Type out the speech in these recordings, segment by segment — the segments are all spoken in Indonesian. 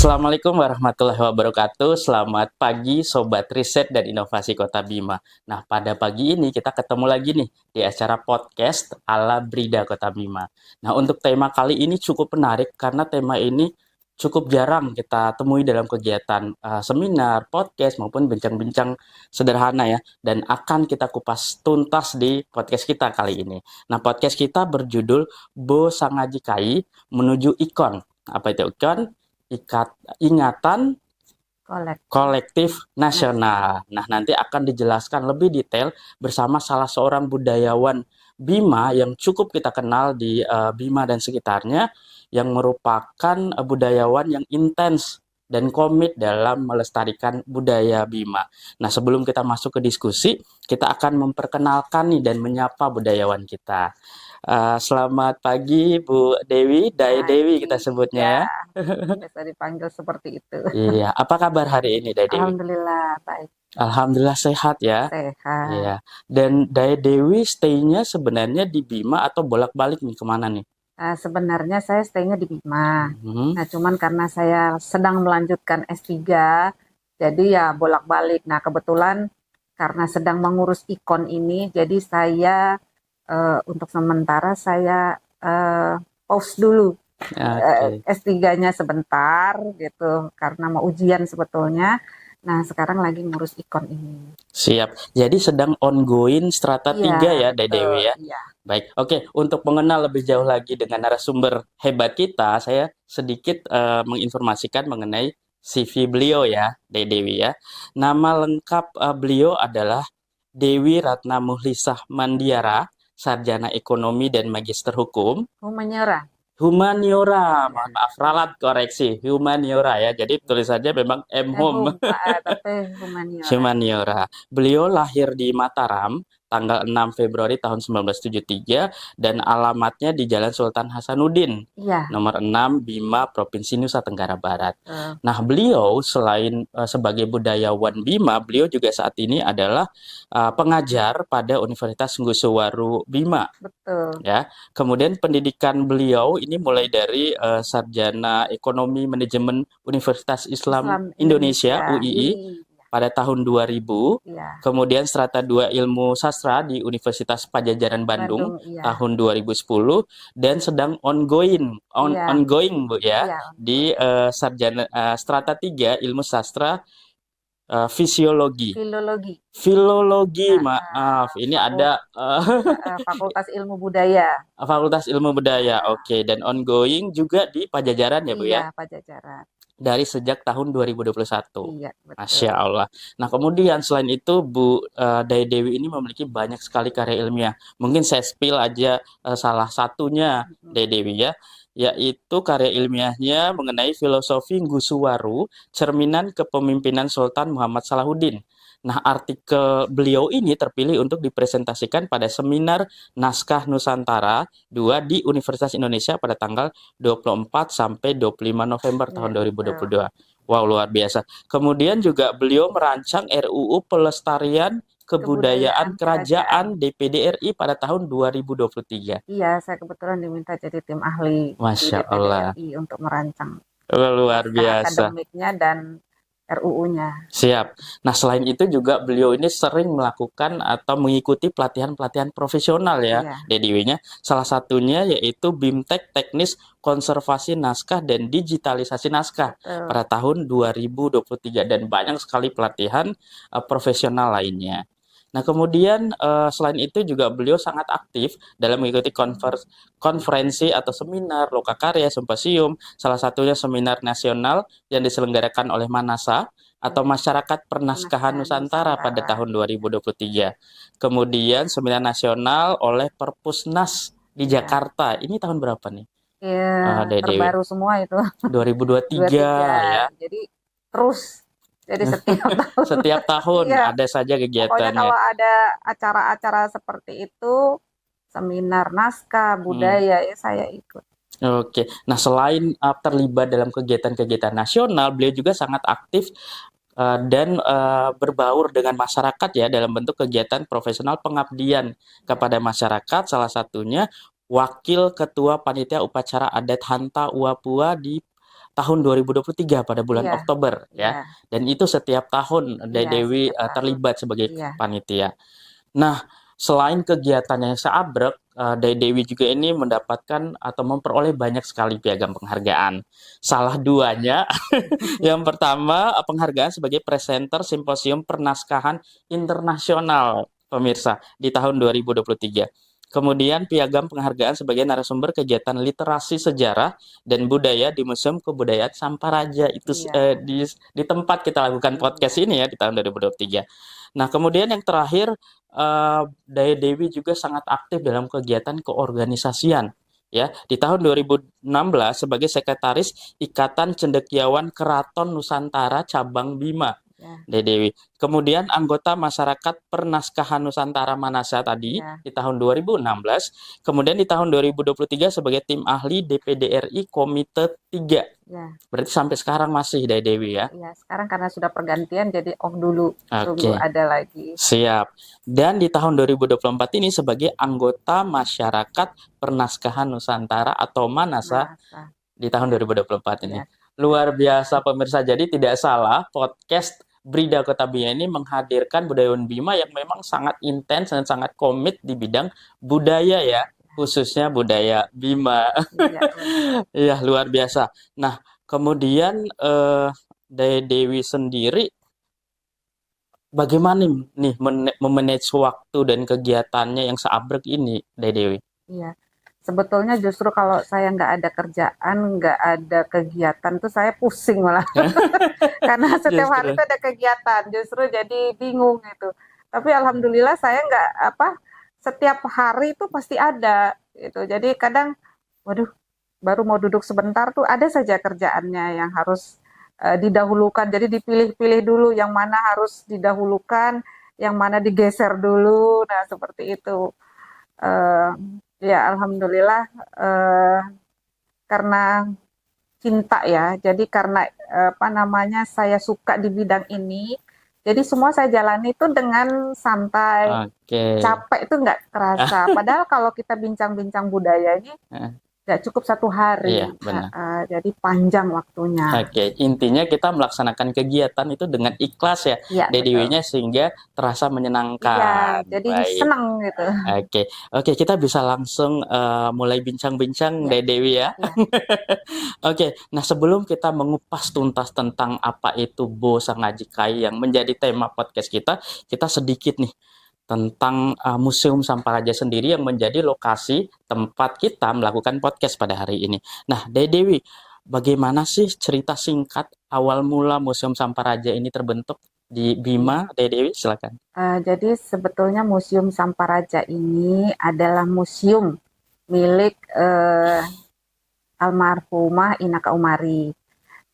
Assalamualaikum warahmatullahi wabarakatuh. Selamat pagi Sobat Riset dan Inovasi Kota Bima. Nah, pada pagi ini kita ketemu lagi nih di acara podcast ala Brida Kota Bima. Nah, untuk tema kali ini cukup menarik karena tema ini cukup jarang kita temui dalam kegiatan seminar, podcast maupun bincang-bincang sederhana ya. Dan akan kita kupas tuntas di podcast kita kali ini. Nah, podcast kita berjudul Bo Sangaji Kai Menuju Ikon. Apa itu ikon? Ingatan kolektif nasional. Nah, nanti akan dijelaskan lebih detail bersama salah seorang budayawan Bima yang cukup kita kenal di Bima dan sekitarnya, yang merupakan budayawan yang intens dan komit dalam melestarikan budaya Bima. Nah, sebelum kita masuk ke diskusi, kita akan memperkenalkan nih dan menyapa budayawan kita. Selamat pagi Bu Dewi, Dai Dewi kita sebutnya ya. Biasa dipanggil seperti itu. Iya, apa kabar hari ini Dai Dewi? Alhamdulillah baik, Alhamdulillah sehat ya. sehat. Iya. Dan Dai Dewi stay-nya sebenarnya di Bima atau bolak-balik nih kemana nih? Sebenarnya saya stay-nya di Bima. Hmm. Nah, cuman karena saya sedang melanjutkan S3, jadi ya bolak-balik. Nah, kebetulan karena sedang mengurus ikon ini, jadi saya untuk sementara saya pause dulu Oke. S3-nya sebentar gitu, karena mau ujian sebetulnya. Nah, sekarang lagi ngurus ikon ini. Siap. Jadi sedang ongoing strata 3 ya Dai Betul, Dewi ya. iya. Baik. Oke, untuk mengenal lebih jauh lagi dengan narasumber hebat kita, saya sedikit menginformasikan mengenai CV beliau ya, Dai Dewi ya. Nama lengkap beliau adalah Dewi Ratna Muhlisah Mandiara, sarjana ekonomi dan magister hukum. Menyerah. Humaniora, mohon maaf, ralat koreksi, humaniora ya. Jadi tulisannya memang M-Hum. Tapi humaniora. Humaniora. Beliau lahir di Mataram tanggal 6 Februari tahun 1973 dan alamatnya di Jalan Sultan Hasanuddin, Iya. nomor 6 Bima, Provinsi Nusa Tenggara Barat. Nah, beliau selain sebagai budayawan Bima, beliau juga saat ini adalah pengajar pada Universitas Ngusuwaru Bima. Betul. Ya, kemudian pendidikan beliau ini mulai dari sarjana ekonomi manajemen Universitas Islam Indonesia (UII) pada tahun 2000, Iya. kemudian strata 2 ilmu sastra di Universitas Padjadjaran Bandung Iya. tahun 2010 dan sedang ongoing Bu ya Iya. di sarjana strata 3 ilmu sastra filologi, maaf, ini ada Fakultas Ilmu Budaya. Fakultas Ilmu Budaya, oke, dan ongoing juga di Padjadjaran ya Bu ya? Iya, Padjadjaran. Dari sejak tahun 2021. Iya, betul. Masya Allah. Nah, kemudian selain itu Bu Dai Dewi ini memiliki banyak sekali karya ilmiah. Mungkin saya spill aja salah satunya Dai Dewi ya, yaitu karya ilmiahnya mengenai filosofi Ngusuwaru, cerminan kepemimpinan Sultan Muhammad Salahuddin. Nah, artikel beliau ini terpilih untuk dipresentasikan pada seminar Naskah Nusantara 2 di Universitas Indonesia pada tanggal 24 sampai 25 November tahun 2022. Wow, luar biasa. Kemudian juga beliau merancang RUU Pelestarian Kebudayaan Kerajaan DPD RI pada tahun 2023. Iya, saya kebetulan diminta jadi tim ahli Masya di DPD Allah. RI untuk merancang Luar biasa. akademiknya dan RUU-nya. Siap. Nah, selain itu juga beliau ini sering melakukan atau mengikuti pelatihan-pelatihan profesional ya, Dediwinya. Salah satunya yaitu BIMTEK Teknis Konservasi Naskah dan Digitalisasi Naskah pada tahun 2023 dan banyak sekali pelatihan profesional lainnya. Nah, kemudian selain itu juga beliau sangat aktif dalam mengikuti konferensi atau seminar, lokakarya, simposium, salah satunya seminar nasional yang diselenggarakan oleh Manasa atau Masyarakat Pernaskahan Nusantara pada tahun 2023. Kemudian seminar nasional oleh Perpusnas di Jakarta. Ini tahun berapa nih? Ya, terbaru semua itu. 2023 ya. Jadi terus. Jadi setiap tahun ada saja kegiatannya. Pokoknya kalau ada acara-acara seperti itu, seminar naskah budaya ya saya ikut. Oke. Nah, selain terlibat dalam kegiatan-kegiatan nasional, beliau juga sangat aktif dan berbaur dengan masyarakat ya dalam bentuk kegiatan profesional pengabdian kepada masyarakat. Salah satunya Wakil Ketua Panitia Upacara Adat Hanta Uapua di tahun 2023 pada bulan Iya, Oktober ya. iya, Dan itu setiap tahun Dai iya, Dewi setiap tahun. terlibat sebagai Iya, panitia. Nah, selain kegiatannya yang seabrek, Dai Dewi juga ini mendapatkan atau memperoleh banyak sekali piagam penghargaan. Salah duanya, yang pertama penghargaan sebagai presenter Simposium Pernaskahan Internasional, pemirsa, di tahun 2023. Kemudian piagam penghargaan sebagai narasumber kegiatan literasi sejarah dan budaya di Museum Kebudayaan Samparaja itu iya, di tempat kita lakukan podcast iya, ini ya di tahun 2023. Nah, kemudian yang terakhir Daya Dewi juga sangat aktif dalam kegiatan keorganisasian. Ya, di tahun 2016 sebagai sekretaris Ikatan Cendekiawan Keraton Nusantara Cabang Bima, iya, Daya Dewi. Kemudian anggota Masyarakat Pernaskahan Nusantara Manasa tadi iya, di tahun 2016. Kemudian di tahun 2023 sebagai tim ahli DPD RI Komite 3. iya. Berarti sampai sekarang masih Daya Dewi ya. Iya, sekarang karena sudah pergantian jadi off dulu, tunggu Oke. ada lagi. Siap. Dan di tahun 2024 ini sebagai anggota Masyarakat Pernaskahan Nusantara atau Manasa Masa, di tahun 2024 ini. iya, Luar biasa pemirsa. Jadi tidak salah podcast Brida Kota Bima ini menghadirkan budayawan Bima yang memang sangat intens dan sangat komit di bidang budaya ya, khususnya budaya Bima. iya, benar. Iya, luar biasa. Nah, kemudian Daya Dewi sendiri bagaimana nih memanage waktu dan kegiatannya yang seabrek ini, Dai Dewi? Iya. Sebetulnya justru kalau saya nggak ada kerjaan, nggak ada kegiatan tuh saya pusing malah. Karena setiap hari Justru. itu ada kegiatan, justru jadi bingung gitu. Tapi alhamdulillah saya nggak apa, setiap hari itu pasti ada gitu. Jadi kadang, waduh, baru mau duduk sebentar tuh ada saja kerjaannya yang harus didahulukan. Jadi dipilih-pilih dulu yang mana harus didahulukan, yang mana digeser dulu. Nah, seperti itu. Eh, ya, alhamdulillah eh, karena cinta ya. Jadi karena apa namanya saya suka di bidang ini, jadi semua saya jalani itu dengan santai, Oke. capek itu nggak kerasa. Padahal kalau kita bincang-bincang budaya ini nggak cukup satu hari, Iya, benar. jadi panjang waktunya. Oke, intinya kita melaksanakan kegiatan itu dengan ikhlas ya, Iya Dai betul. Dewinya sehingga terasa Iya, menyenangkan. jadi Baik. seneng gitu. Oke, oke kita bisa langsung mulai bincang-bincang Iya, Dai Dewi ya. iya, Oke, nah sebelum kita mengupas tuntas tentang apa itu Bo Sangaji Kai yang menjadi tema podcast kita sedikit nih tentang Museum Samparaja sendiri yang menjadi lokasi tempat kita melakukan podcast pada hari ini. Nah, Dai Dewi, bagaimana sih cerita singkat awal mula Museum Samparaja ini terbentuk di iya. Bima, Dai Dewi? Silakan. Jadi sebetulnya Museum Samparaja ini adalah museum milik almarhumah Inaka Umari.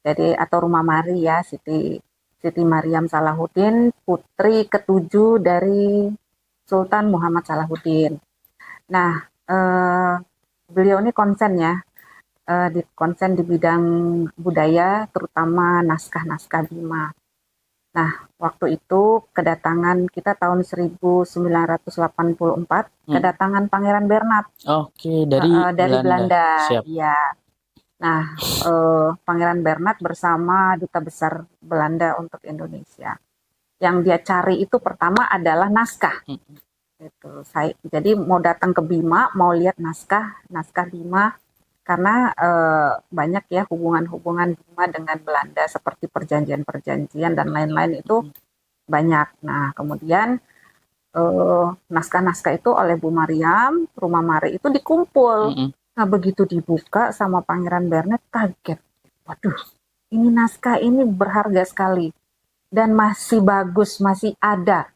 Jadi atau Rumah Mari ya, Siti Siti Maryam Salahuddin, putri ketujuh dari Sultan Muhammad Salahuddin. Nah, beliau ini konsen ya, di konsen di bidang budaya, terutama naskah-naskah Bima. Nah, waktu itu kedatangan kita tahun 1984, kedatangan Pangeran Bernard Oke, dari dari Belanda. Belanda. Siap. Iya. Nah, Pangeran Bernard bersama Duta Besar Belanda untuk Indonesia. Yang dia cari itu pertama adalah naskah. Gitu. Jadi mau datang ke Bima, mau lihat naskah Bima, karena banyak ya hubungan-hubungan Bima dengan Belanda seperti perjanjian-perjanjian dan lain-lain itu banyak. Nah, kemudian naskah-naskah itu oleh Bu Mariam, Rumah Mari itu dikumpul. Nah, begitu dibuka sama Pangeran Bernard kaget. Waduh, ini naskah ini berharga sekali dan masih bagus, masih ada.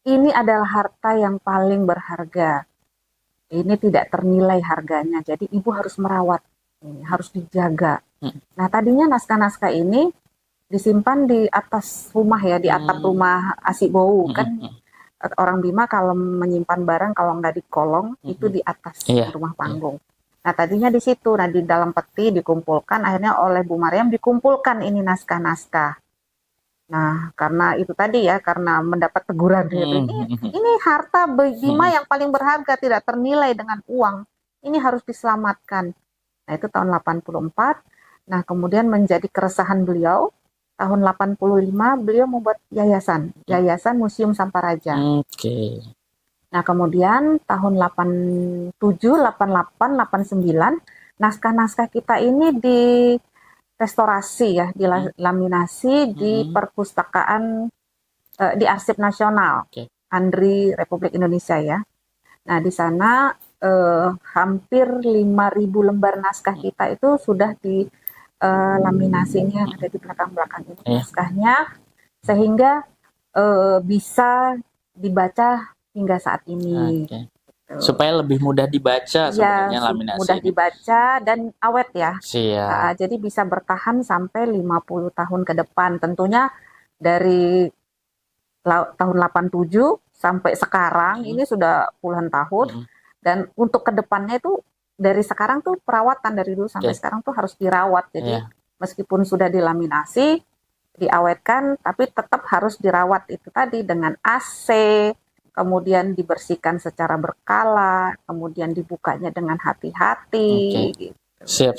Ini adalah harta yang paling berharga. Ini tidak ternilai harganya. Jadi ibu harus merawat, ini harus dijaga. Nah, tadinya naskah-naskah ini disimpan di atas rumah ya, di atap rumah Asibowu kan. Orang Bima kalau menyimpan barang kalau nggak di kolong itu di atas rumah panggung. Nah, tadinya di situ, nah di dalam peti dikumpulkan, akhirnya oleh Bu Mariam dikumpulkan ini naskah-naskah. Nah, karena itu tadi ya, karena mendapat teguran gitu. Ini harta Bima yang paling berharga, tidak ternilai dengan uang. Ini harus diselamatkan. Nah, itu tahun 84. Nah, kemudian menjadi keresahan beliau, tahun 85 beliau membuat Yayasan Museum Samparaja. Oke. Nah, kemudian tahun 87, 88, 89, naskah-naskah kita ini direstorasi ya, dilaminasi di Mm-mm. perpustakaan, di Arsip Nasional Oke. Andri Republik Indonesia ya. Nah, di sana hampir 5.000 lembar naskah kita itu sudah dilaminasi, ini yang ada di belakang-belakang ini Iya. naskahnya, sehingga bisa dibaca hingga saat ini. Oke. Gitu. Supaya lebih mudah dibaca Ya, sebenarnya laminasi mudah ini. dibaca dan awet ya. Siap. Jadi bisa bertahan sampai 50 tahun ke depan. Tentunya dari tahun 87 sampai sekarang ini sudah puluhan tahun, Mm-mm. dan untuk kedepannya itu dari sekarang tuh perawatan, dari dulu sampai Oke. sekarang tuh harus dirawat. Jadi Iya. meskipun sudah dilaminasi, diawetkan, tapi tetap harus dirawat itu tadi dengan AC, kemudian dibersihkan secara berkala, kemudian dibukanya dengan hati-hati. Oke. Gitu. Siap.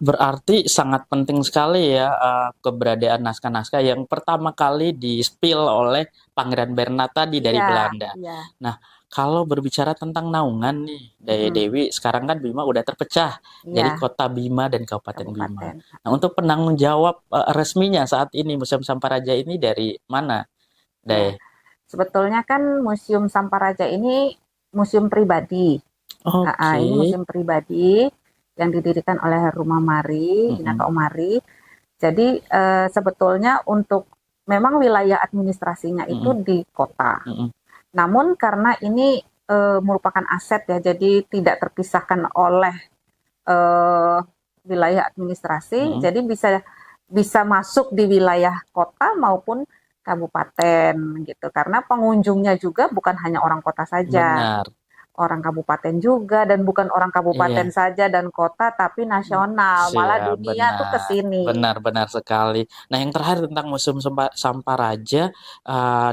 Berarti sangat penting sekali ya keberadaan naskah-naskah yang pertama kali di-spill oleh Pangeran Bernard tadi dari Iya, Belanda. iya. Nah, kalau berbicara tentang naungan nih, Mm-mm. Dewi, sekarang kan Bima udah terpecah jadi Iya, Kota Bima dan Kabupaten Bima. kabupaten. Nah, untuk penanggung jawab resminya saat ini Museum Samparaja ini dari mana, Ya, Day? sebetulnya kan Museum Samparaja ini museum pribadi. Ini Oke. museum pribadi yang didirikan oleh Rumah Mari, Mm-mm. Hinata Omari. Jadi sebetulnya untuk memang wilayah administrasinya itu Mm-mm. di kota. Mm-mm. Namun karena ini merupakan aset ya, jadi tidak terpisahkan oleh eh, wilayah administrasi, Mm-mm. jadi bisa masuk di wilayah kota maupun kabupaten gitu. Karena pengunjungnya juga bukan hanya orang kota saja, Benar. orang kabupaten juga, dan bukan orang kabupaten Iya. saja dan kota, tapi nasional, malah Siap, dunia tuh ke benar. sini. Benar sekali. Nah, yang terakhir tentang Museum Samparaja,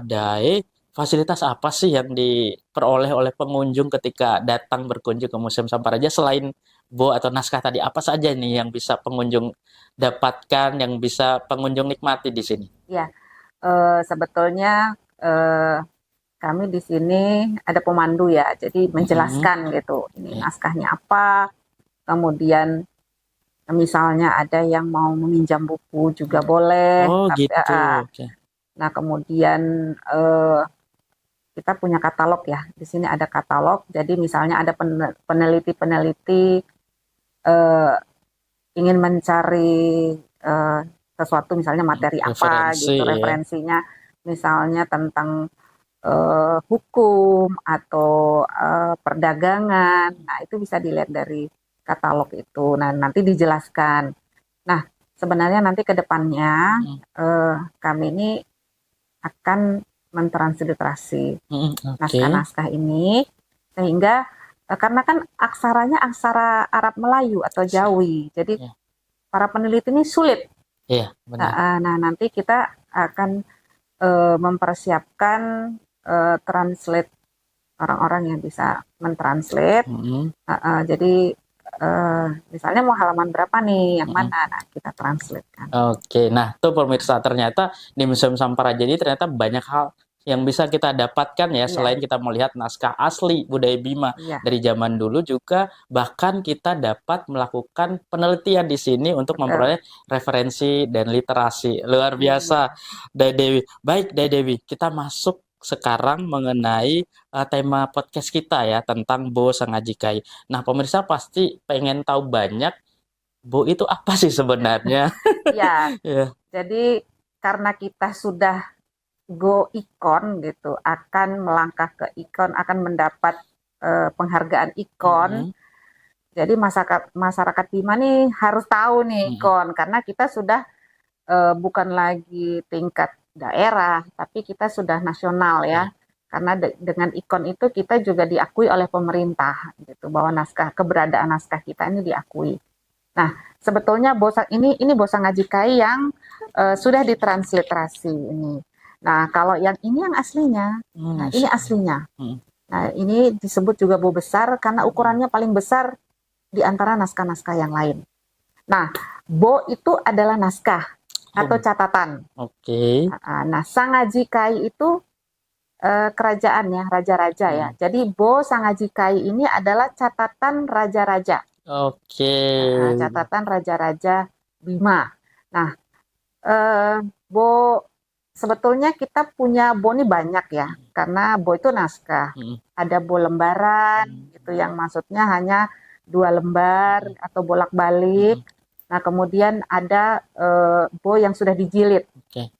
Dae, fasilitas apa sih yang diperoleh oleh pengunjung ketika datang berkunjung ke Museum Samparaja selain atau naskah tadi, apa saja nih yang bisa pengunjung dapatkan, yang bisa pengunjung nikmati di sini? Ya, sebetulnya kami di sini ada pemandu ya, jadi Mm-mm. menjelaskan gitu, ini Oke. naskahnya apa, kemudian misalnya ada yang mau meminjam buku juga boleh, Oh, tapi gitu. Oke. nah kemudian kita punya katalog ya, di sini ada katalog, jadi misalnya ada peneliti-peneliti ingin mencari sesuatu, misalnya materi apa Referensi gitu, ya. referensinya misalnya tentang hukum atau perdagangan. Nah, itu bisa dilihat dari katalog itu. Nah, nanti dijelaskan. Nah, sebenarnya nanti ke depannya Mm-mm. kami ini akan mentransliterasi Mm-mm. Oke. naskah-naskah ini, sehingga karena kan aksaranya aksara Arab Melayu atau Jawi. Jadi Ya. para peneliti ini sulit. Iya, benar. Nah, nanti kita akan mempersiapkan translate, orang-orang yang bisa mentranslate. Mm-mm. Jadi misalnya mau halaman berapa nih, yang Mm-mm. mana? Nah, kita translate kan. Oke, nah tuh pemirsa, ternyata di Museum Samparaja ini ternyata banyak hal yang bisa kita dapatkan ya, Iya, selain kita melihat naskah asli budaya Bima iya, dari zaman dulu, juga bahkan kita dapat melakukan penelitian di sini untuk betul. memperoleh referensi dan literasi. Luar biasa, Iya, Dai Dewi. Baik, Dai Dewi, kita masuk sekarang mengenai tema podcast kita ya, tentang Bo Sangajikai. Nah, pemirsa pasti pengen tahu banyak, Bo itu apa sih sebenarnya? iya. Ya. Jadi karena kita sudah go ikon gitu, akan melangkah ke ikon, akan mendapat penghargaan ikon. Mm-mm. Jadi masyarakat Bima nih harus tahu nih Mm-mm. ikon, karena kita sudah bukan lagi tingkat daerah, tapi kita sudah nasional ya. Ya. Karena dengan ikon itu kita juga diakui oleh pemerintah gitu, bahwa keberadaan naskah kita ini diakui. Nah, sebetulnya ini Bosa Ngajikai yang sudah ditransliterasi ini. Nah, kalau yang ini yang aslinya. Nah, ini aslinya. Mm. Nah, ini disebut juga Bo Besar karena ukurannya paling besar di antara naskah-naskah yang lain. Nah, Bo itu adalah naskah atau Oh, catatan. oke. Nah, Sangajikai itu kerajaan ya, raja-raja ya. Hmm. Jadi Bo Sangajikai ini adalah catatan raja-raja. Oke. Catatan raja-raja Bima. Nah, eh, Bo sebetulnya kita punya Bo ini banyak ya, karena Bo itu naskah. Hmm. Ada Bo lembaran, itu yang maksudnya hanya 2 lembar atau bolak-balik. Hmm. Nah, kemudian ada Bo yang sudah dijilid. Oke.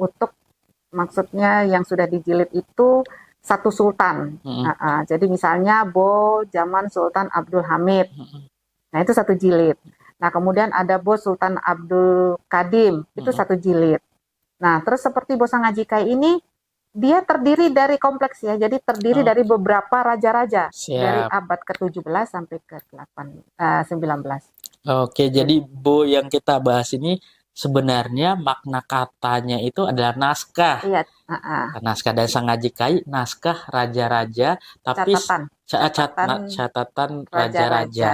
Untuk maksudnya yang sudah dijilid itu satu sultan. Hmm. Jadi misalnya Bo zaman Sultan Abdul Hamid. Hmm. Nah, itu satu jilid. Nah, kemudian ada Bo Sultan Abdul Kadim, itu Hmm. satu jilid. Nah, terus seperti Bo Sangajikai ini, dia terdiri dari kompleks ya, jadi terdiri Oh, dari beberapa raja-raja, dari siap. abad ke-17 sampai ke-8, 19. Oke, Jadi, jadi Bu yang kita bahas ini sebenarnya makna katanya itu adalah naskah. iya, Naskah dan Sangajikai, naskah raja-raja, tapi catatan, catatan catatan raja-raja. raja-raja.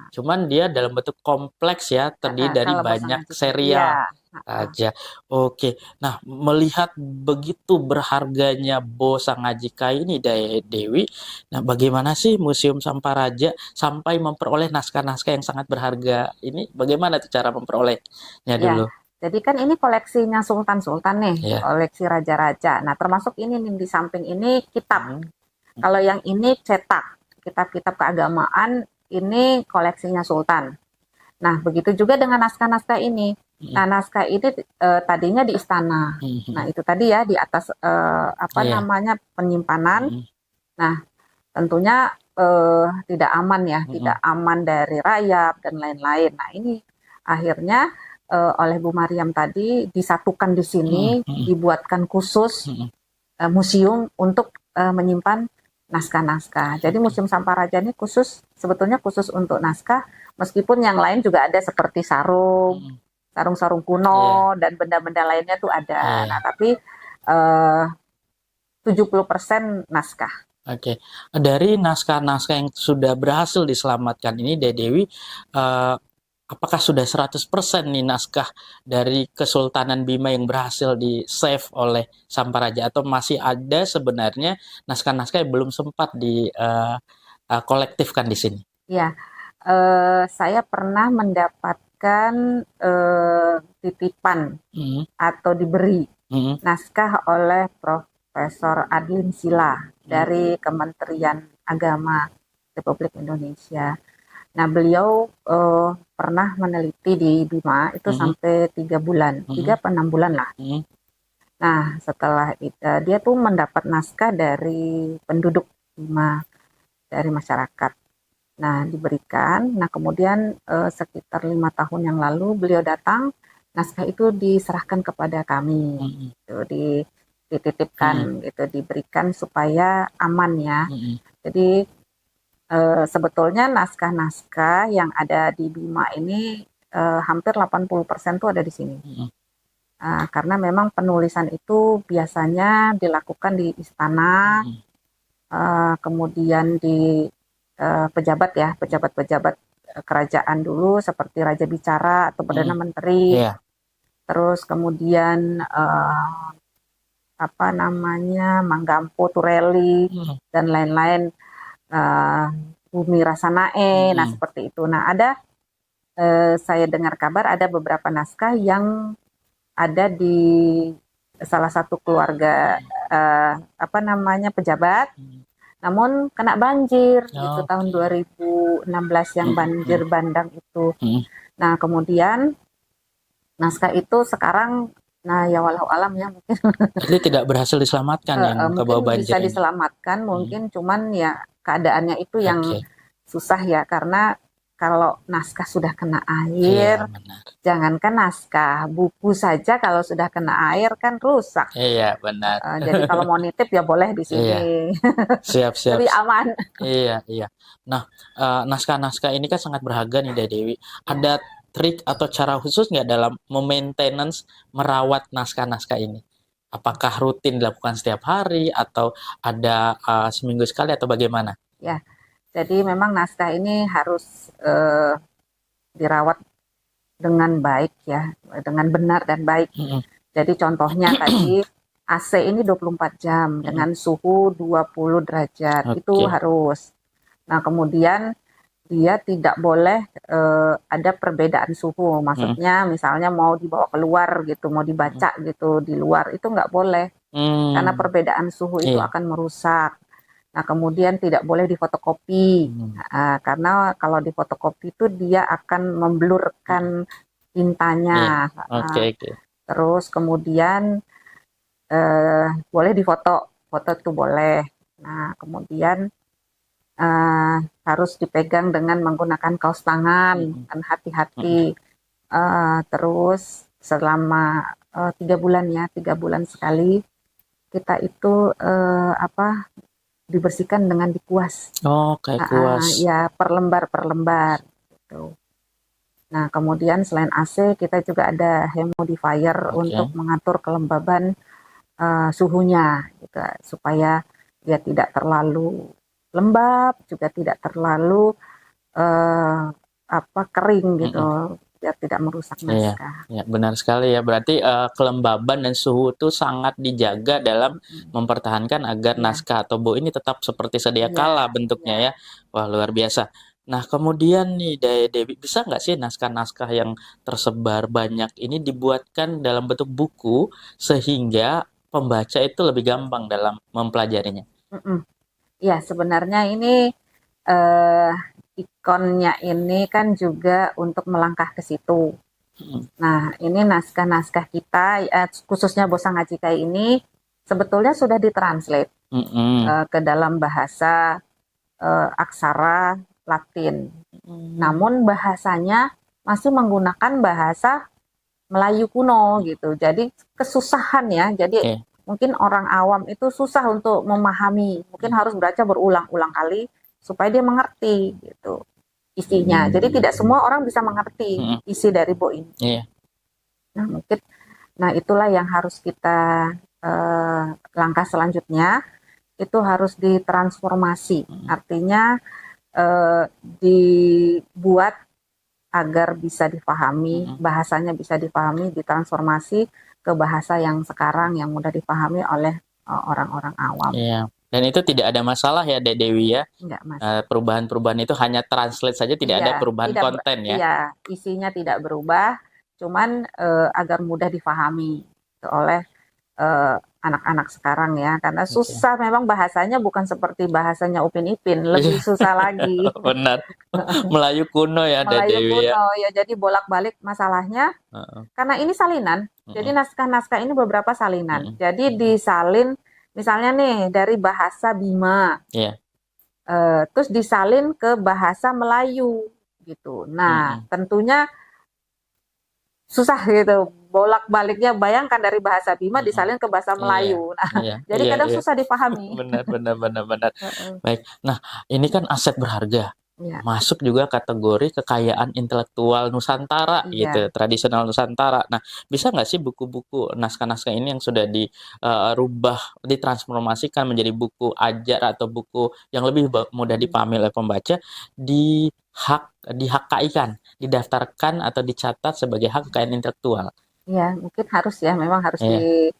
Cuman dia dalam bentuk kompleks ya, terdiri dari Kalau Bo banyak Sangajikai, serial iya. raja. Oke, nah melihat begitu berharganya Bo Sangajikai ini Dewi, nah bagaimana sih Museum Samparaja sampai memperoleh naskah-naskah yang sangat berharga ini? Bagaimana tuh cara memperolehnya Ya, dulu? jadi kan ini koleksinya sultan-sultan nih, Ya. koleksi raja-raja. Nah, termasuk ini nih di samping ini kitab. Hmm. Kalau yang ini cetak, kitab-kitab keagamaan ini koleksinya sultan. Nah, begitu juga dengan naskah-naskah ini. Hmm. Nah, naskah ini tadinya di istana. Nah, Hmm. itu tadi ya di atas apa Iya. namanya penyimpanan. Hmm. Nah, tentunya tidak aman ya, Hmm. tidak aman dari rayap dan lain-lain. Nah, ini akhirnya oleh Bu Mariam tadi disatukan di sini, Hmm. Hmm. dibuatkan khusus Hmm. museum untuk menyimpan naskah-naskah. Jadi Oke. Museum Samparaja ini sebetulnya khusus untuk naskah, meskipun yang lain juga ada seperti Hmm. sarung-sarung Iya. kuno dan benda-benda lainnya tuh ada. Nah, Iya. tapi eh, 70% naskah. Oke. Dari naskah-naskah yang sudah berhasil diselamatkan ini, Dewi, apakah sudah 100% nih naskah dari Kesultanan Bima yang berhasil di-save oleh Samparaja atau masih ada sebenarnya naskah-naskah yang belum sempat kolektifkan di sini? Ya, saya pernah mendapatkan titipan Hmm. atau diberi Hmm. naskah oleh Profesor Adlin Sila Hmm. dari Kementerian Agama Republik Indonesia. Nah, beliau pernah meneliti di Bima itu Hmm. sampai 3 bulan, Hmm. 3 atau 6 bulan lah. Hmm. Nah, setelah itu dia tuh mendapat naskah dari penduduk Bima, dari masyarakat. Nah, diberikan. Nah, kemudian sekitar 5 tahun yang lalu beliau datang, naskah itu diserahkan kepada kami, Hmm. itu Hmm. dititipkan, itu diberikan supaya aman ya. Hmm. Jadi sebetulnya naskah-naskah yang ada di Bima ini hampir 80% tuh ada di sini. Hmm. Karena memang penulisan itu biasanya dilakukan di istana, Hmm. kemudian di pejabat ya, pejabat-pejabat kerajaan dulu seperti Raja Bicara atau Perdana Hmm. Menteri, Iya. terus kemudian apa namanya Manggampo, Tureli Hmm. dan lain-lain, Bumi Rasanae, nah Hmm. seperti itu. Nah ada saya dengar kabar ada beberapa naskah yang ada di salah satu keluarga apa namanya pejabat, Hmm. namun kena banjir gitu tahun Oke. 2016 yang Hmm. banjir Hmm. bandang itu. Hmm. Nah, kemudian naskah itu sekarang, nah ya walau alam ya mungkin Berarti tidak berhasil diselamatkan yang ke mungkin bawah banjir bisa ini. diselamatkan, Hmm. mungkin cuman ya keadaannya itu yang Oke. susah ya karena kalau naskah sudah kena Iya, air, benar. jangankan naskah, buku saja kalau sudah kena air kan rusak. Iya, benar. Jadi kalau mau nitip ya boleh di Iya, sini, siap, siap. lebih aman. Iya, iya. Nah, naskah-naskah ini kan sangat berharga nih, Dewi. Ya. Ada trik atau cara khusus nggak dalam maintenance merawat naskah-naskah ini? Apakah rutin dilakukan setiap hari atau ada seminggu sekali atau bagaimana? Ya, jadi memang naskah ini harus dirawat dengan baik ya, dengan benar dan baik. Jadi contohnya tadi AC ini 24 jam dengan suhu 20 derajat, itu Oke. harus. Nah, kemudian dia tidak boleh ada perbedaan suhu. Maksudnya misalnya mau dibawa keluar gitu, mau dibaca gitu di luar, itu nggak boleh. Karena perbedaan suhu itu Iya. akan merusak. Nah, kemudian tidak boleh difotokopi. Karena kalau difotokopi itu dia akan memblurkan Iya. tintanya. Oke, oke. Terus kemudian boleh difoto, foto itu boleh. Nah, kemudian harus dipegang dengan menggunakan kaos tangan, dan hati-hati. Terus selama 3 bulan ya, 3 bulan sekali kita itu dibersihkan dengan dikuas. Oh, kayak kuas. Ya per lembar gitu. Nah, kemudian selain AC kita juga ada humidifier untuk Oke. mengatur kelembaban suhunya gitu, supaya dia tidak terlalu lembab, juga tidak terlalu kering gitu, biar tidak merusak Iya, naskah. ya, benar sekali ya. Berarti kelembaban dan suhu itu sangat dijaga dalam mempertahankan agar Iya, naskah atau buku ini tetap seperti sedia iya, kala iya. bentuknya ya. Wah, luar biasa. Nah, kemudian nih, Dewi, bisa nggak sih naskah-naskah yang tersebar banyak ini dibuatkan dalam bentuk buku sehingga pembaca itu lebih gampang dalam mempelajarinya? Ya, sebenarnya ini eh, ikonnya ini kan juga untuk melangkah ke situ. Mm, Nah, ini naskah-naskah kita, khususnya Bosang Ajikai ini, sebetulnya sudah ditranslate mm, ke dalam bahasa aksara Latin. Namun bahasanya masih menggunakan bahasa Melayu kuno gitu. Jadi kesusahan ya. Jadi Oke. mungkin orang awam itu susah untuk memahami. Mungkin harus baca berulang-ulang kali supaya dia mengerti gitu isinya. Jadi tidak semua orang bisa mengerti Mm, isi dari buku ini. iya. Nah, mungkin itulah yang harus kita langkah selanjutnya itu harus ditransformasi. Artinya dibuat agar bisa difahami, bahasanya bisa difahami, ditransformasi ke bahasa yang sekarang yang mudah difahami oleh orang-orang awam. Iya. Dan itu tidak ada masalah ya, Dewi ya. Enggak, Mas. Perubahan-perubahan itu hanya translate saja, tidak ada Iya, perubahan tidak, konten ya. iya, isinya tidak berubah, cuman agar mudah difahami oleh eh, anak-anak sekarang ya, karena Oke. susah memang bahasanya bukan seperti bahasanya Upin Ipin, lebih Iya, susah lagi. benar. Melayu kuno ya, Melayu Dewi ya. kuno ya, jadi bolak-balik masalahnya. Heeh. Karena ini salinan, jadi Mm-mm. naskah-naskah ini beberapa salinan. Mm-mm. Jadi disalin, misalnya nih dari bahasa Bima, Iya. terus disalin ke bahasa Melayu gitu. Nah, Mm-mm. tentunya susah gitu. Bolak-baliknya bayangkan dari bahasa Bima Mm-mm. disalin ke bahasa Iya. Melayu. Nah, Iya. jadi Iya. kadang Iya. susah dipahami. Benar, benar, benar, benar. Heeh. Baik. Nah, ini kan aset berharga. Iya, Masuk juga kategori kekayaan intelektual Nusantara iya. gitu, tradisional Nusantara. Nah, bisa nggak sih buku-buku naskah-naskah ini yang sudah dirubah, ditransformasikan menjadi buku ajar atau buku yang lebih mudah dipahami oleh pembaca, dihakaikan, didaftarkan atau dicatat sebagai hak kekayaan intelektual? Iya, mungkin harus ya, memang harus Iya.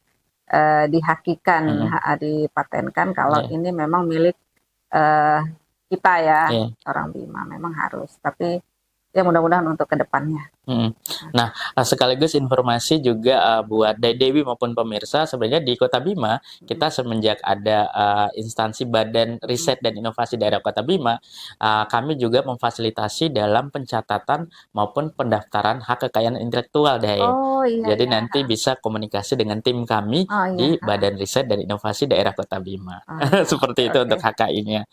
dihakikan, Mm-mm. dipatenkan kalau Iya. ini memang milik eh, kita ya, Iya. orang Bima memang harus. Tapi ya mudah-mudahan untuk kedepannya. Mm. Nah, sekaligus informasi juga buat Dewi maupun pemirsa, sebenarnya di Kota Bima, kita semenjak ada instansi Badan Riset dan Inovasi Daerah Kota Bima, kami juga memfasilitasi dalam pencatatan maupun pendaftaran hak kekayaan intelektual, Dea. Oh iya Jadi iya. nanti bisa komunikasi dengan tim kami Oh iya. di Badan Riset dan Inovasi Daerah Kota Bima. Oh iya. Oke Seperti itu oke. untuk HKI-nya.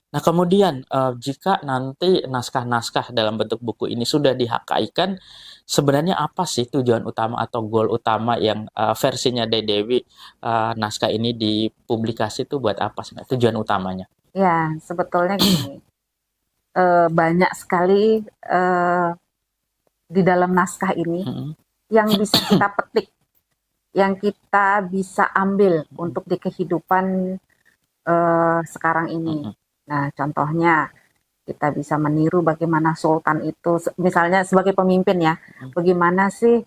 Nah, kemudian jika nanti naskah-naskah dalam bentuk buku ini sudah dihakaikan, sebenarnya apa sih tujuan utama atau goal utama yang versinya Dewi naskah ini dipublikasi itu buat apa sih tujuan utamanya? Ya sebetulnya gini, banyak sekali di dalam naskah ini Mm-mm. yang bisa kita petik, yang kita bisa ambil untuk di kehidupan sekarang ini. Mm-mm. Nah, contohnya kita bisa meniru bagaimana sultan itu, misalnya sebagai pemimpin ya, bagaimana sih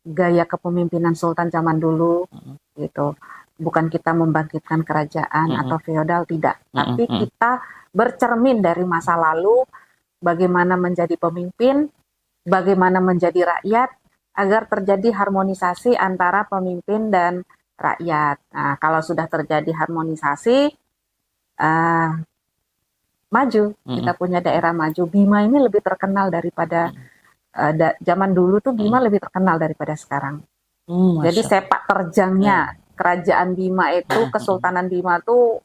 gaya kepemimpinan sultan zaman dulu gitu. Bukan kita membangkitkan kerajaan atau feodal, tidak, tapi kita bercermin dari masa lalu, bagaimana menjadi pemimpin, bagaimana menjadi rakyat, agar terjadi harmonisasi antara pemimpin dan rakyat. Nah, kalau sudah terjadi harmonisasi, maju, kita punya daerah maju. Bima ini lebih terkenal daripada zaman dulu tuh. Bima lebih terkenal daripada sekarang. Jadi sepak terjangnya kerajaan Bima itu, Kesultanan Bima tuh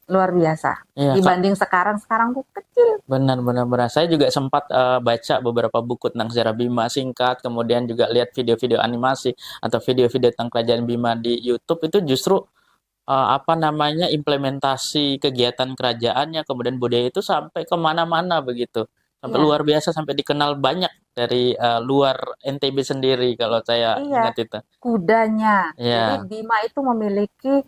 luar biasa. Dibanding sekarang tuh kecil. Benar. Saya juga sempat baca beberapa buku tentang sejarah Bima singkat, kemudian juga lihat video-video animasi atau video-video tentang kerajaan Bima di YouTube. Itu justru implementasi kegiatan kerajaannya, kemudian budaya itu sampai kemana-mana begitu, sampai luar biasa, sampai dikenal banyak dari luar NTB sendiri kalau saya ingat itu. Kudanya, jadi Bima itu memiliki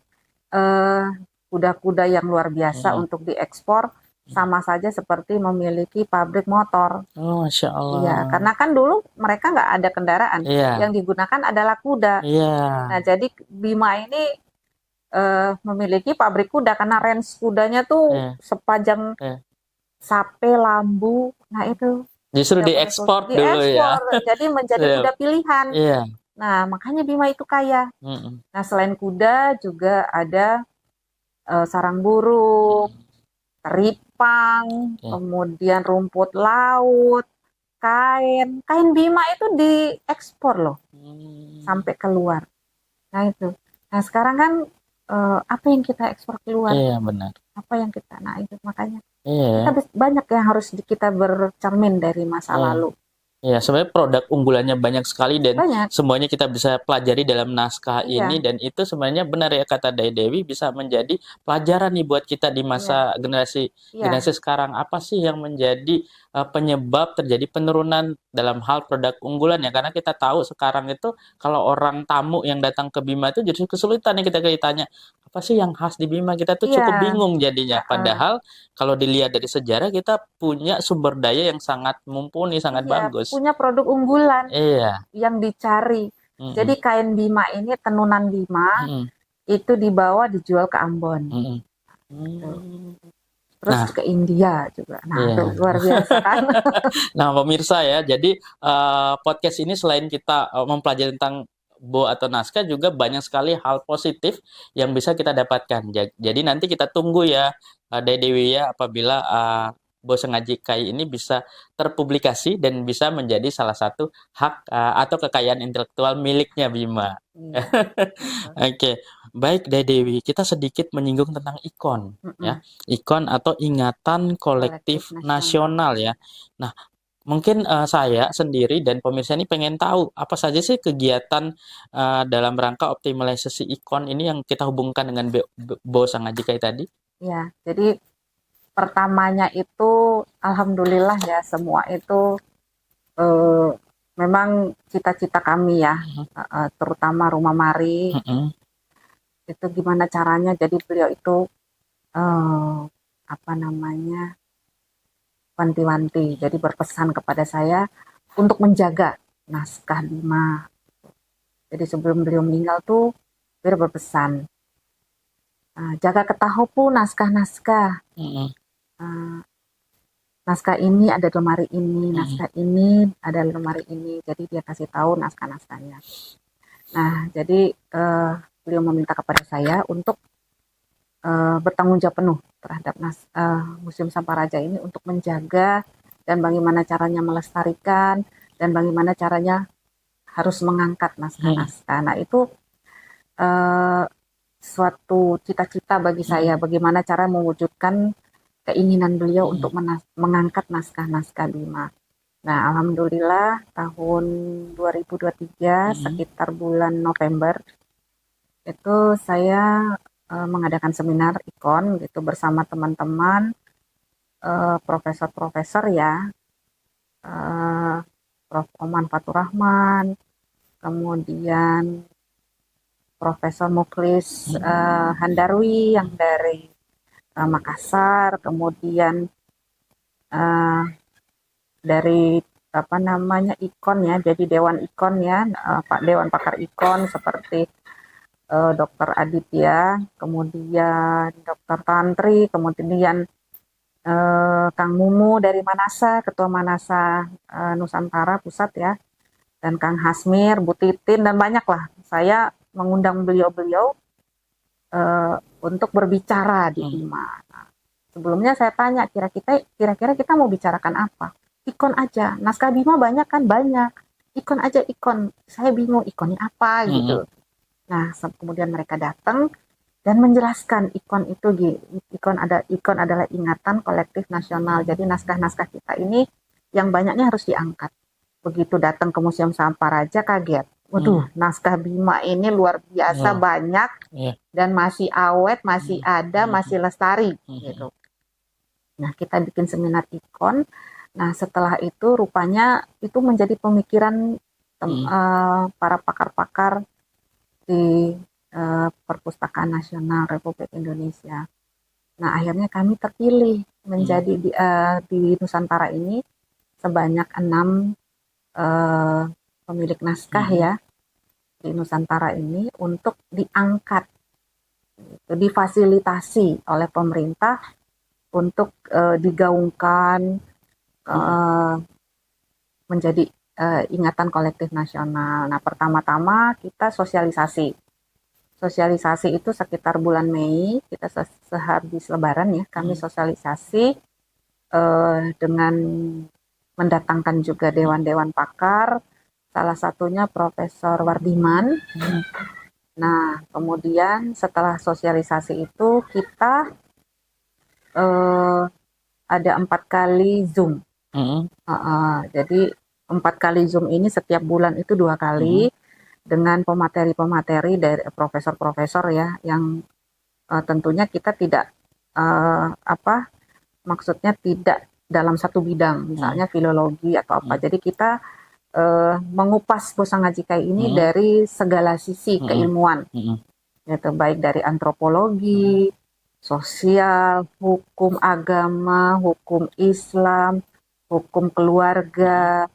kuda-kuda yang luar biasa untuk diekspor, sama saja seperti memiliki pabrik motor. Oh, Masya Allah. Iya, karena kan dulu mereka nggak ada kendaraan, yang digunakan adalah kuda. Nah, jadi Bima ini memiliki pabrik kuda karena range kudanya tuh sepanjang Sape, Lambu. Nah, itu justru diekspor dulu ya. Jadi menjadi kuda pilihan. Nah, makanya Bima itu kaya. Nah, selain kuda juga ada sarang burung, teripang, kemudian rumput laut, kain. Kain Bima itu diekspor loh, sampai keluar. Nah, itu. Nah, sekarang kan apa yang kita ekspor keluar? Iya, benar. Apa yang kita, nah itu makanya kita banyak yang harus kita bercermin dari masa lalu. Iya, sebenarnya produk unggulannya banyak sekali dan semuanya kita bisa pelajari dalam naskah ini, dan itu sebenarnya benar ya kata Dai Dewi, bisa menjadi pelajaran nih buat kita di masa generasi sekarang. Apa sih yang menjadi penyebab terjadi penurunan dalam hal produk unggulan ya? Karena kita tahu sekarang itu kalau orang tamu yang datang ke Bima itu justru kesulitan nih kita tanya, apa sih yang khas di Bima? Kita tuh cukup bingung jadinya. Padahal kalau dilihat dari sejarah, kita punya sumber daya yang sangat mumpuni, sangat bagus. Punya produk unggulan yang dicari. Jadi kain Bima ini, tenunan Bima, itu dibawa dijual ke Ambon. Terus ke India juga. Nah, itu luar biasa kan. Nah, pemirsa ya, jadi podcast ini selain kita mempelajari tentang Bo atau naskah, juga banyak sekali hal positif yang bisa kita dapatkan. Jadi nanti kita tunggu ya, Dai Dewi ya, apabila Bo Sengaji Kai ini bisa terpublikasi dan bisa menjadi salah satu hak atau kekayaan intelektual miliknya Bima. Oke, baik Dai Dewi, kita sedikit menyinggung tentang ikon ya. Ikon atau ingatan kolektif nasional ya. Nah, mungkin saya sendiri dan pemirsa ini pengen tahu apa saja sih kegiatan dalam rangka optimalisasi ikon ini yang kita hubungkan dengan Bo Sengaji Kai tadi. Ya, jadi pertamanya itu alhamdulillah ya, semua itu memang cita-cita kami ya, terutama Rumah Mari. Itu gimana caranya, jadi beliau itu wanti-wanti, jadi berpesan kepada saya untuk menjaga naskah Bima. Jadi sebelum beliau meninggal tuh beliau berpesan, jaga ketahupu naskah-naskah. Naskah ini ada lemari ini, naskah ini ada lemari ini. Jadi dia kasih tahu naskah-naskahnya. Nah, jadi beliau meminta kepada saya untuk bertanggung jawab penuh terhadap Museum Samparaja ini, untuk menjaga dan bagaimana caranya melestarikan dan bagaimana caranya harus mengangkat naskah-naskah. Nah, itu suatu cita-cita bagi saya, bagaimana cara mewujudkan keinginan beliau untuk mengangkat naskah-naskah Bima. Nah, alhamdulillah tahun 2023 sekitar bulan November itu saya mengadakan seminar ikon gitu bersama teman-teman profesor-profesor ya, Prof. Oman Faturrahman, kemudian Profesor Muklis Handarwi yang dari Makassar, kemudian eh, dari apa namanya ikon ya, jadi Dewan Ikon ya, Pak Dewan Pakar Ikon seperti Dokter Aditya, kemudian Dokter Tantri, kemudian Kang Mumu dari Manasa, Ketua Manasa Nusantara Pusat ya, dan Kang Hasmir, Bu Titin, dan banyak lah. Saya mengundang beliau-beliau untuk berbicara di BIMA. Nah, sebelumnya saya tanya, kira-kira kita mau bicarakan apa? Ikon aja, naskah BIMA banyak kan? Banyak. Ikon aja ikon. Saya bingung ikonnya apa gitu. Nah, kemudian mereka datang dan menjelaskan ikon adalah ingatan kolektif nasional. Jadi naskah-naskah kita ini yang banyaknya harus diangkat. Begitu datang ke Museum Samparaja kaget. Waduh, naskah BIMA ini luar biasa banyak dan masih awet, masih ada, masih lestari gitu. Nah, kita bikin seminar ikon. Nah, setelah itu rupanya itu menjadi pemikiran para pakar-pakar di Perpustakaan Nasional Republik Indonesia. Nah, akhirnya kami terpilih menjadi di Nusantara ini sebanyak 6 pemilik naskah ya di Nusantara ini untuk diangkat, difasilitasi oleh pemerintah untuk digaungkan menjadi ingatan kolektif nasional. Nah, pertama-tama kita sosialisasi. Sosialisasi itu sekitar bulan Mei, kita sehabis Lebaran ya, kami sosialisasi dengan mendatangkan juga dewan-dewan pakar, salah satunya Profesor Wardiman. Nah, kemudian setelah sosialisasi itu kita ada 4 kali Zoom. Jadi 4 kali Zoom ini setiap bulan itu 2 kali dengan pemateri-pemateri dari profesor-profesor ya, yang tentunya kita tidak maksudnya tidak dalam satu bidang, misalnya filologi atau apa. Jadi kita mengupas Bosa Ngajikai ini dari segala sisi keilmuan, yaitu baik dari antropologi, sosial, hukum agama, hukum Islam, hukum keluarga,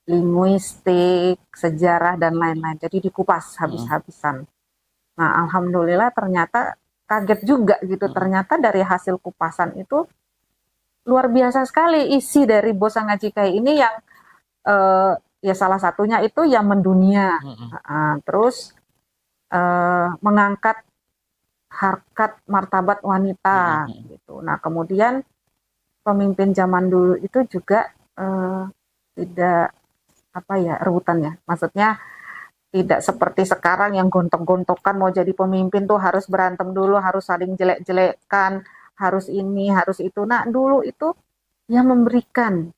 linguistik, sejarah, dan lain-lain. Jadi dikupas habis-habisan. Nah, alhamdulillah ternyata kaget juga gitu. Ternyata dari hasil kupasan itu luar biasa sekali isi dari Bosa Ngajikai ini yang ya salah satunya itu yang mendunia. Terus mengangkat harkat martabat wanita gitu. Nah, kemudian pemimpin zaman dulu itu juga tidak rebutan ya. Maksudnya tidak seperti sekarang yang gontok-gontokan mau jadi pemimpin tuh harus berantem dulu, harus saling jelek-jelekkan, harus ini, harus itu. Nah, dulu itu yang memberikan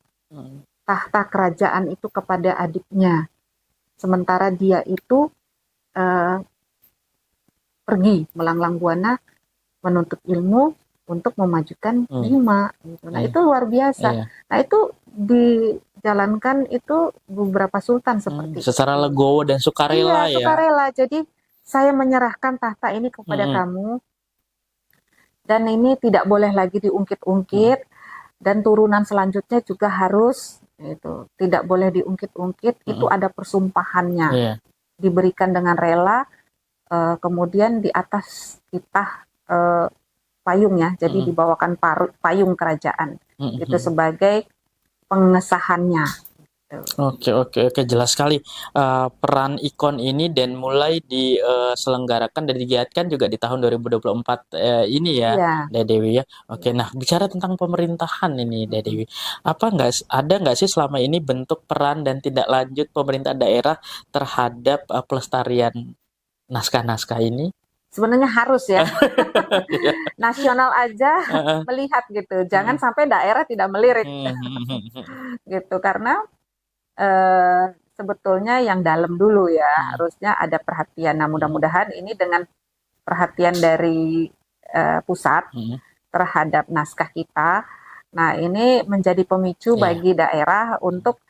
tahta kerajaan itu kepada adiknya. Sementara dia itu pergi melanglang buana menuntut ilmu untuk memajukan BIMA. Gitu. Nah, itu luar biasa. Nah, itu dijalankan itu beberapa sultan seperti secara legowo dan sukarela ya. Sukarela. Jadi saya menyerahkan tahta ini kepada kamu, dan ini tidak boleh lagi diungkit-ungkit, dan turunan selanjutnya juga harus itu tidak boleh diungkit-ungkit. Itu ada persumpahannya, diberikan dengan rela. Kemudian di atas kita payung ya, jadi dibawakan payung kerajaan itu sebagai pengesahannya. Oke, jelas sekali. Peran ikon ini dan mulai diselenggarakan dan digiatkan juga di tahun 2024 ini ya, Dea Dewi ya. Oke, nah bicara tentang pemerintahan ini, Dea Dewi, ada nggak sih selama ini bentuk peran dan tindak lanjut pemerintah daerah terhadap pelestarian naskah-naskah ini? Sebenarnya harus ya. Nasional aja melihat gitu. Jangan sampai daerah tidak melirik. Gitu, karena sebetulnya yang dalam dulu ya, harusnya ada perhatian. Nah, mudah-mudahan ini dengan perhatian dari pusat terhadap naskah kita, nah ini menjadi pemicu bagi daerah untuk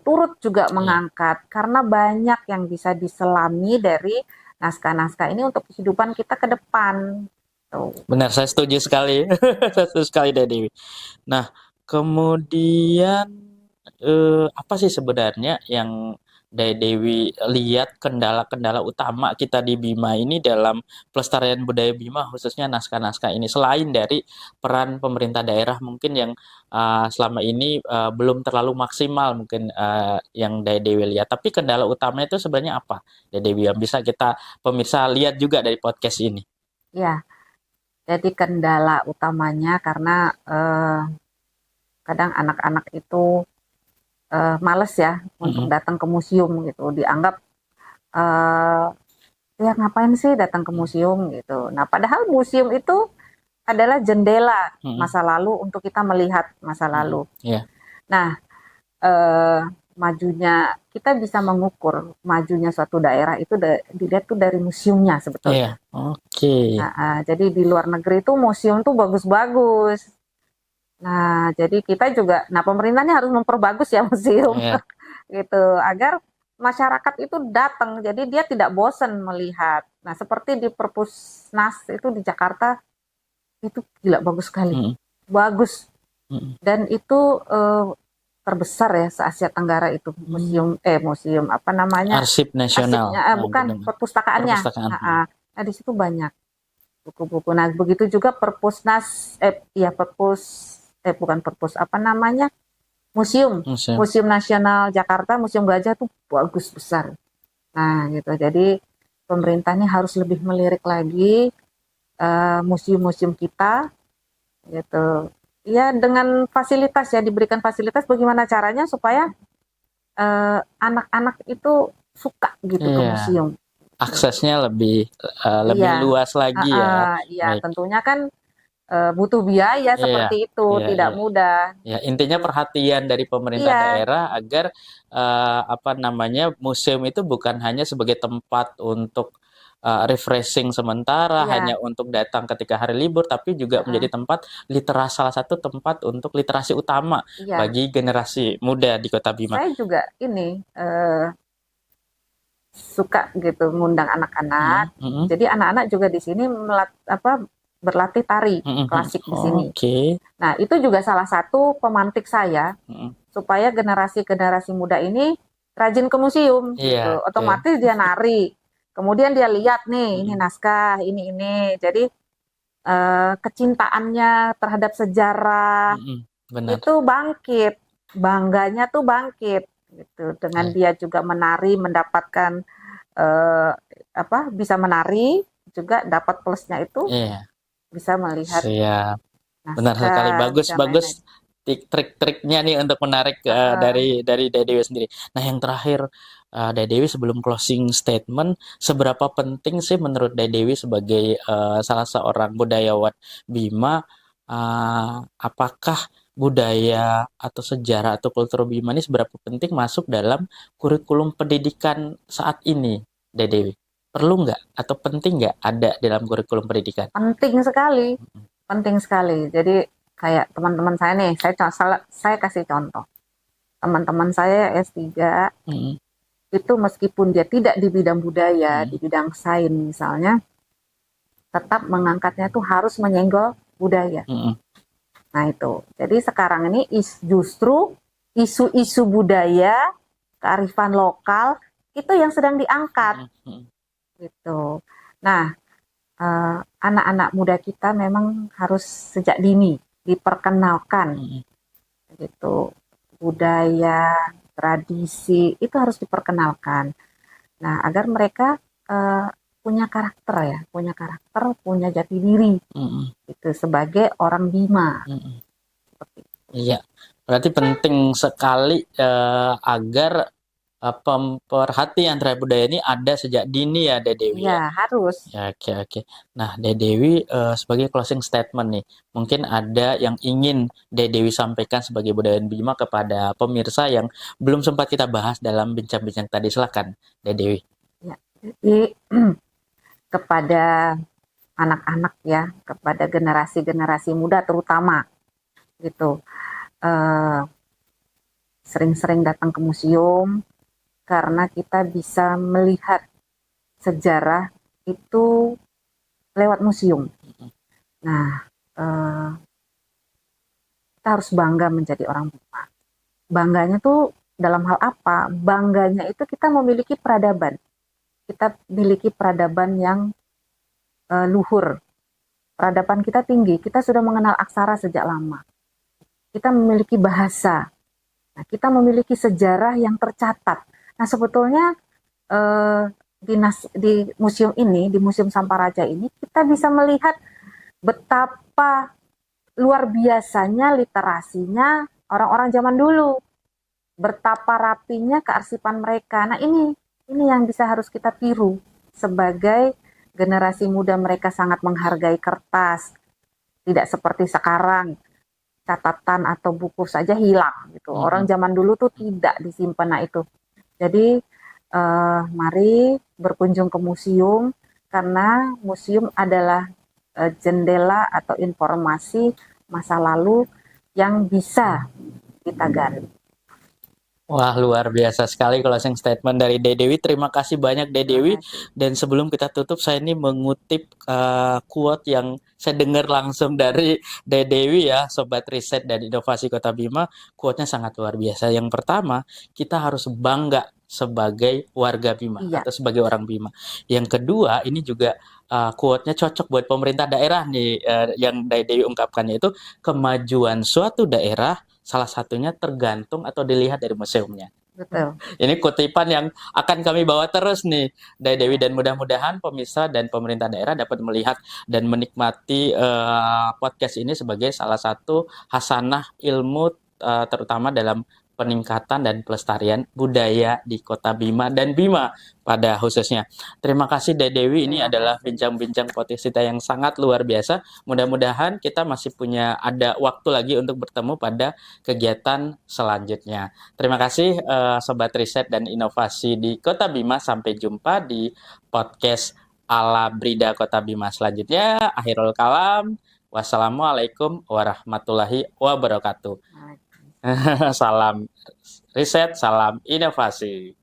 turut juga mengangkat, karena banyak yang bisa diselami dari naskah-naskah ini untuk kehidupan kita ke depan. Benar, saya setuju sekali. Saya setuju sekali, Dek Dewi. Nah, kemudian apa sih sebenarnya yang Dek Dewi lihat kendala-kendala utama kita di Bima ini dalam pelestarian budaya Bima, khususnya naskah-naskah ini, selain dari peran pemerintah daerah mungkin yang selama ini belum terlalu maksimal mungkin yang Dek Dewi lihat. Tapi kendala utamanya itu sebenarnya apa, Dek Dewi, yang bisa kita pemirsa lihat juga dari podcast ini? Ya, jadi kendala utamanya karena kadang anak-anak itu males ya untuk Mm-mm. datang ke museum gitu, dianggap eh, ya ngapain sih datang ke museum gitu. Nah, padahal museum itu adalah jendela Mm-mm. masa lalu untuk kita melihat masa Mm-mm. lalu. Iya. Nah, eh, majunya kita bisa mengukur majunya suatu daerah itu dilihat tuh dari museumnya Iya, sebetulnya. oke. Nah, jadi di luar negeri itu museum tuh bagus-bagus. Nah, jadi kita juga, nah pemerintahnya harus memperbagus ya museum Iya. gitu agar masyarakat itu datang, jadi dia tidak bosan melihat. Nah, seperti di Perpusnas itu di Jakarta itu gila bagus sekali, Mm-mm. bagus Mm-mm. dan itu terbesar ya se Asia Tenggara itu Hmm. museum apa namanya Arsip nasional, arsipnya bukan gedung perpustakaannya. perpustakaan. Nah, di situ banyak buku-buku. Nah, begitu juga Perpusnas ya bukan Perpus apa namanya museum Museum. Museum Nasional Jakarta, Museum Gajah tuh bagus besar. Nah, gitu. Jadi pemerintah ini harus lebih melirik lagi museum-museum kita, gitu. Ya dengan fasilitas ya diberikan fasilitas. Bagaimana caranya supaya anak-anak itu suka gitu ke Iya, museum. aksesnya lebih Iya, luas lagi ya. iya. Baik. Tentunya kan butuh biaya Iya, seperti itu, iya, tidak iya. mudah. Ya, intinya Gitu. perhatian dari pemerintah Iya, daerah agar apa namanya, museum itu bukan hanya sebagai tempat untuk refreshing sementara, hanya iya. untuk datang ketika hari libur, tapi juga menjadi tempat salah satu tempat untuk literasi utama Iya, bagi generasi muda di Kota Bima. saya juga ini suka gitu ngundang anak-anak. Mm, mm, Jadi anak-anak juga di sini berlatih tari mm, mm. klasik di sini. Oke. Nah, itu juga salah satu pemantik saya Mm. supaya generasi-generasi muda ini rajin ke museum Iya, gitu. oke. Otomatis dia nari. Kemudian dia lihat nih, ini Mm, naskah, ini. Jadi kecintaannya terhadap sejarah mm, benar. itu bangkit, bangganya tuh bangkit gitu. Dengan Iya, dia juga menari, mendapatkan eh, apa? Bisa menari juga dapat plusnya itu iya, bisa melihat siap. Benar sekali, naskah, bagus bisa bagus lain-lain. trik-triknya nih untuk menarik Heeh. dari Dede Dewi sendiri. Nah, yang terakhir, Dede Dewi sebelum closing statement, seberapa penting sih menurut Dede Dewi sebagai salah seorang budayawan Bima, apakah budaya atau sejarah atau kultur Bima ini seberapa penting masuk dalam kurikulum pendidikan saat ini, Dede Dewi? Perlu nggak atau penting nggak ada dalam kurikulum pendidikan? Penting sekali, penting sekali. Jadi kayak teman-teman saya nih, saya kasih contoh. Teman-teman saya S3 Mm, itu meskipun dia tidak di bidang budaya, di mm, bidang sains misalnya, tetap mengangkatnya tuh harus menyenggol budaya. mm, Nah itu. Jadi sekarang ini justru isu-isu budaya, kearifan lokal itu yang sedang diangkat mm, mm. gitu. Nah, anak-anak muda kita memang harus sejak dini diperkenalkan Mm, gitu. Budaya, tradisi itu harus diperkenalkan. Nah, agar mereka eh, punya karakter ya, punya jati diri mm, gitu sebagai orang Bima mm. seperti itu. Iya, berarti penting sekali agar perhatian terhadap budaya ini ada sejak dini ya, Dek Dewi Iya, ya. harus. Ya, oke, oke. Nah, Dek Dewi sebagai closing statement nih, mungkin ada yang ingin Dek Dewi sampaikan sebagai budayawan Bima kepada pemirsa yang belum sempat kita bahas dalam bincang-bincang tadi. Silakan, Dek Dewi. Ya. Jadi kepada anak-anak ya, kepada generasi-generasi muda terutama gitu. Eh, Sering-sering datang ke museum karena kita bisa melihat sejarah itu lewat museum. Nah, eh, kita harus bangga menjadi orang Bima. Bangganya tuh dalam hal apa? Bangganya itu kita memiliki peradaban. Kita memiliki peradaban yang luhur. Peradaban kita tinggi. Kita sudah mengenal aksara sejak lama. Kita memiliki bahasa. Nah, kita memiliki sejarah yang tercatat. Nah, sebetulnya eh, di museum ini, di Museum Samparaja ini, kita bisa melihat betapa luar biasanya literasinya orang-orang zaman dulu, betapa rapinya kearsipan mereka. Nah, ini yang bisa harus kita tiru sebagai generasi muda. Mereka sangat menghargai kertas, tidak seperti sekarang catatan atau buku saja hilang gitu. Orang zaman dulu tuh tidak disimpan. Nah, itu. Jadi mari berkunjung ke museum karena museum adalah jendela atau informasi masa lalu yang bisa kita gali. Wah, luar biasa sekali closing statement dari De Dewi. Terima kasih banyak De Dewi. Dan sebelum kita tutup, saya ini mengutip quote yang saya dengar langsung dari De Dewi ya, Sobat Riset dan Inovasi Kota Bima. Quote-nya sangat luar biasa. Yang pertama, kita harus bangga sebagai warga Bima atau sebagai orang Bima. Yang kedua, ini juga quote-nya cocok buat pemerintah daerah nih, yang De Dewi ungkapkannya itu kemajuan suatu daerah salah satunya tergantung atau dilihat dari museumnya. Betul. Ini kutipan yang akan kami bawa terus nih dari Dewi, dan mudah-mudahan pemirsa dan pemerintah daerah dapat melihat dan menikmati podcast ini sebagai salah satu hasanah ilmu, terutama dalam peningkatan dan pelestarian budaya di Kota Bima dan Bima pada khususnya. Terima kasih De Dewi, ini adalah bincang-bincang podcast kita yang sangat luar biasa. Mudah-mudahan kita masih punya ada waktu lagi untuk bertemu pada kegiatan selanjutnya. Terima kasih Sobat Riset dan Inovasi di Kota Bima. Sampai jumpa di podcast ala Brida Kota Bima selanjutnya. Akhirul kalam. Wassalamualaikum warahmatullahi wabarakatuh. Salam riset, salam inovasi.